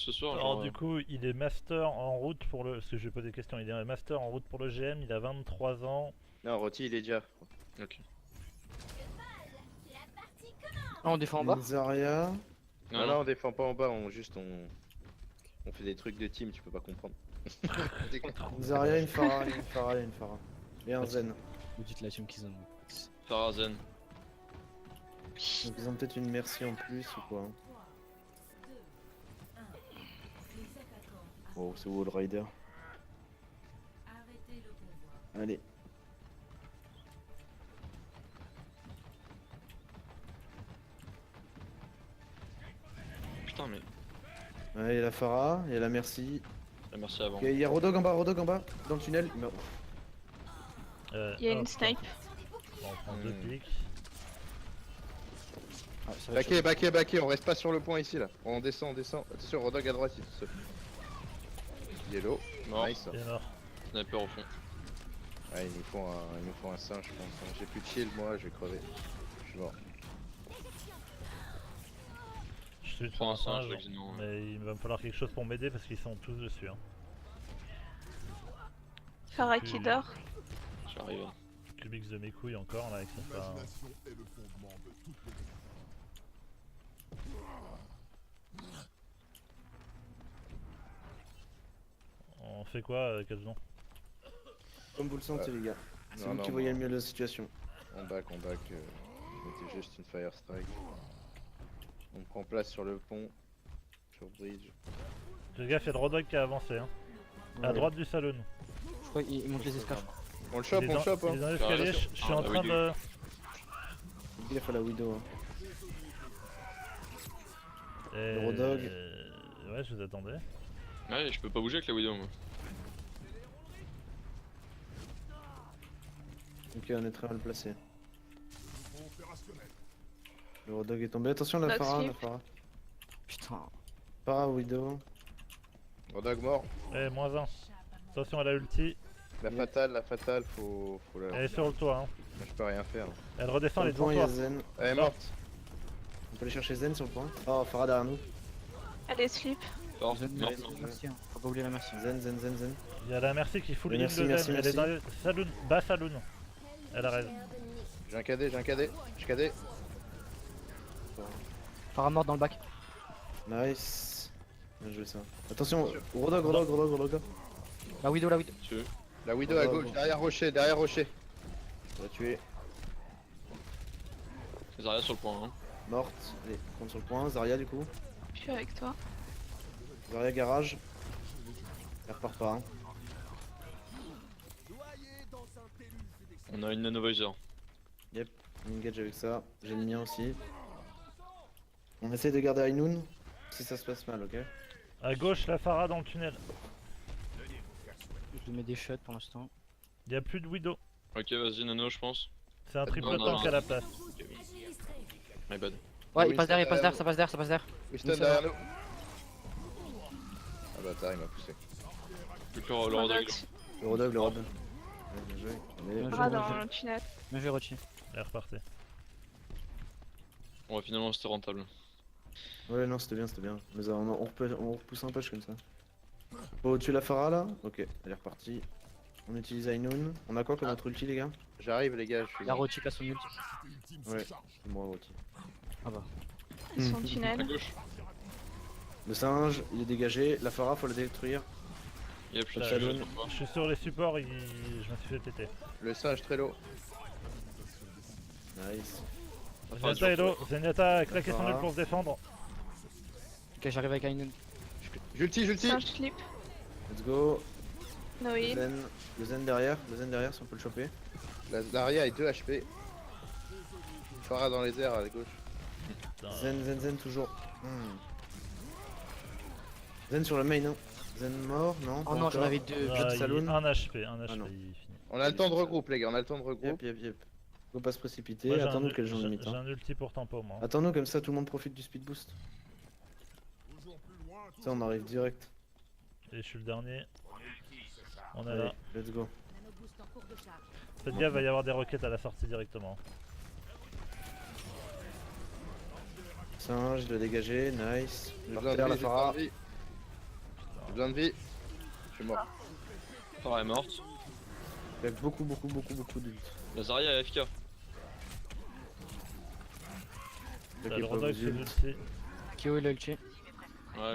ce soir. Alors Genre, du coup, il est master en route pour le... Parce que je vais poser des questions, il est master en route pour le GM, il a 23 ans. Non, Roti il est déjà. Ok. Ah, on défend en bas. Zarya. Non, Non, non. non, on défend pas en bas, on fait des trucs de team, tu peux pas comprendre. Zarya, une Pharah, une Pharah, une Pharah. Et un Zen. Vous dites la team qu'ils ont. Farazen. Donc ils ont peut-être une merci en plus ou quoi. Oh, c'est Wall Rider. Allez. Putain, mais. Ouais, il y a la Pharah, il y a la merci. La merci avant. Il y a Rodog en bas, dans le tunnel. Il meurt. Il y a une hop, snipe. On prend deux pics. Ah, ça va Baquet, on reste pas sur le point ici là. On descend. Attention, Rodog à droite, il est tout seul. Yellow, Mort. nice. Il est mort. Sniper au fond. Ouais, il nous faut un singe, je pense. Hein. J'ai plus de shield, moi, je vais crever. Je suis mort. Je suis Prends sur un un singe, singe, sinon, mais il va me falloir quelque chose pour m'aider parce qu'ils sont tous dessus. Hein. Farah qui dort. J'arrive. Cubix de mes couilles encore là avec sa Pharah. On fait quoi, Calzon? Comme vous le sentez, les gars. C'est Non, vous non, qui moi- voyez le mieux la situation. On back. C'était juste une fire strike. On prend place sur le pont. Sur bridge. Le gars fait le Rodog qui a avancé. Hein. À Ouais. droite du saloon. Je crois qu'il monte les escaliers. On le chope, Il est on le dans- chope. il Hein. est dans l'escalier, je suis en train de. Faites gaffe à la Widow. Hein. Le Rodog. Ouais, je vous attendais. Ouais, je peux pas bouger avec la Widow, moi. Ok, on est très mal placé. Le Rodog est tombé. Attention, la Dog Pharah, la slip. Pharah. Putain. Pharah, Widow. Rodog mort. Eh, moins 1. Attention à la ulti. La fatale, faut la. Elle est sur le toit. Hein. Je peux rien faire. Elle redescend, Sur elle le est devant point, il y a toi. Zen. Elle est morte. On peut aller chercher Zen sur le point. Oh, Pharah derrière nous. Allez, slip. Fort, Zen, mort. merci, hein. Faut pas oublier la merci. Zen. Il y a la merci qui fout le Merci, heal de merci, Zen. Elle est merci. dans le saloon, bas saloon. Elle a raison. J'ai un cadet. J'ai cadet. Farah mort dans le bac. Nice. Bien joué ça. Attention, Rodog. La Widow. Tu veux. La Widow à Oh, gauche, bon. derrière Rocher. On l'a tué. Zarya sur le point. Hein. Morte. Allez, compte sur le point. Zarya du coup. Je suis avec toi. Zarya garage. Elle repart pas. Hein. On a une nanovisor. Yep, on engage avec ça. J'ai le mien aussi. On essaie de garder Ainoun si ça se passe mal, ok? À gauche, la Pharah dans le tunnel. Je lui mets des shots pour l'instant. Il y a plus de Widow. Ok, vas-y, nano, je pense. C'est un triple non, tank non. à la place. My bad. Ouais, Oui, il passe derrière, ça ça passe derrière. Winston Oui, ça derrière nous. Ah bâtard, il m'a poussé. Plus que le Rodog. Le Rodog. Ouais, bien joué. Allez. Bien Farah joué, dans bien le tunnel. Bien joué, Rochi. Elle est repartie. Ouais, finalement, c'était rentable. Ouais, non, c'était bien. Mais on repousse un push comme ça. Faut tuer la Pharah là? Ok, elle est repartie. On utilise Ainoun. On a quoi comme autre ulti, les gars? J'arrive les gars, je suis La Rochi qui a son ult. Ouais, c'est moi, Roti. Ah bah. Ils sont au À tunnel. gauche. Le singe, il est dégagé. La Pharah, faut la détruire. Yep, je suis Là, dessus, je- je sais pas. Je suis sur les supports, je me suis fait péter. Le singe très low. Nice. Zenyatta est low. Zenyatta a claqué son Pharah. ult pour se défendre. Ok, j'arrive avec Ainun. J'ulti. Singe slip. Let's go. No heal. Le Zen derrière, si on peut le choper. La Zarya est 2 HP. Farah dans les airs à la gauche. Putain. Zen toujours. Zen sur le main, hein. Zen mort, non? Oh pas non, j'en encore. avais deux. Ah, de saloon. un HP, un HP, non. il finit. On a le temps de regroupe les gars, on a le temps de regroupe. Yep. Faut pas se précipiter, Moi, j'ai attends-nous un- qu'elle joue j'ai- limite. J'ai Hein. un ulti pour tempo, moi. Attends-nous comme ça tout le monde profite du speed boost. Ça on arrive direct. Et je suis le dernier. On est Allez, là. let's go. Faites gaffe, va y avoir des roquettes à la sortie directement. Singe, je l'ai dégagé, nice. Je J'ai vais besoin de refaire la vie, j'ai Pharah. besoin de vie. J'ai besoin de vie. Je suis mort. Pharah est morte. Il y a beaucoup d'ult. La Zarya est AFK. Ok, T'as le pas Rodog vos c'est ults. l'ulti. Kyo il a ulti. Ouais,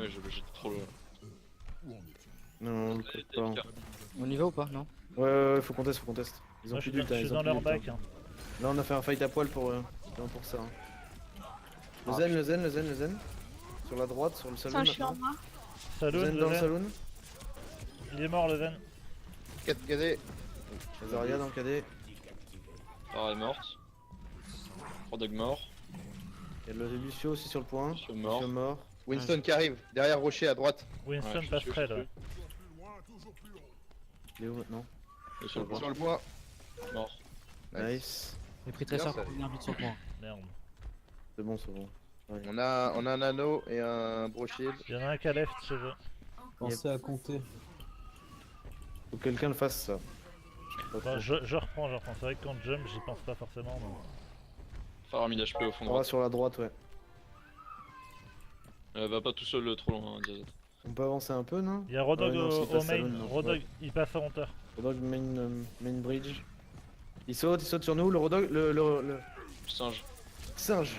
mais j'étais trop loin. Non, on le Elle cote était pas. hein. AFK. On y va ou pas? Non? Ouais, faut qu'on teste, Ils ont Moi je plus suis d'ult, dans, hein, je suis ils ont dans plus leur d'ult, hein. bac. Hein. Là on a fait un fight à poil pour ça. Hein. Ah, Le zen. Sur la droite, sur le salon Attends, je suis en maintenant. bas. Saloon, Zen dans le le Zen. saloon. Il est mort le Zen. 4 KD. Zarya dans le KD. Pharah est morte. Rodog mort. Il y a le Lucio aussi sur le point. Lucio mort. Lucio mort. Winston qui arrive. Derrière Rocher à droite. Winston Ouais, je passe suis près dessus, là. Il est où maintenant? Et sur le point. Sur le point. Mort. Nice. J'ai pris très Bien, cher ça. pour venir vite sur le point. Merde. C'est bon, c'est bon. On a un anneau et un brochet. Il y en a un qui a left chez eux. Pensez à compter. Faut que quelqu'un le fasse ça. Bon, je reprends. C'est vrai que quand je jump, j'y pense pas forcément. Mais... Pharah a mis l'HP au fond On va droit. sur la droite, ouais. Va pas tout seul trop loin, hein, Diazet. On peut avancer un peu, non? Il y a Rodog Ouais, non, s'il au passe main. Saloon, non. Rodog, Ouais. il passe en hauteur. Rodog main bridge. Il saute sur nous, le Rodog, le Singe. singe.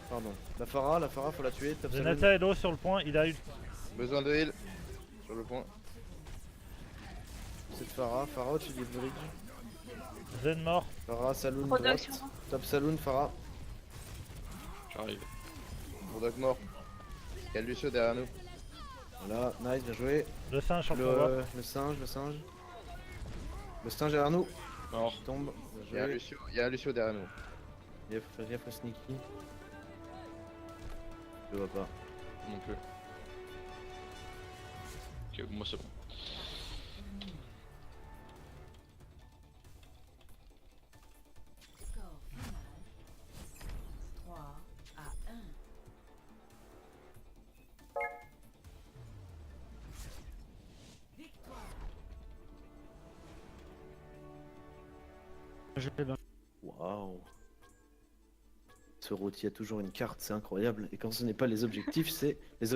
Pardon. La Pharah, faut la tuer. Top Saloon. Zenata est low sur le point. Il a eu. Besoin de heal. Sur le point. C'est Pharah au-dessus du bridge. Zen mort. Pharah, Saloon, Rodog droite. sur moi. Top Saloon, Pharah. J'arrive. Bulldog mort. Il y a Lucio derrière nous. Voilà, nice, bien joué. Le singe sur le pouvoir. Le singe. Le singe derrière nous. Mort. Il tombe. Il y a un Bien joué. Lucio, il y a un Lucio derrière nous. Gaffe au sneaky. Je le vois pas. Non plus. Ok, moi c'est bon. Score final 3-1. Victoire. Je vais bien. Waouh. Ce rôti a toujours une carte, c'est incroyable. Et quand ce n'est pas les objectifs, c'est les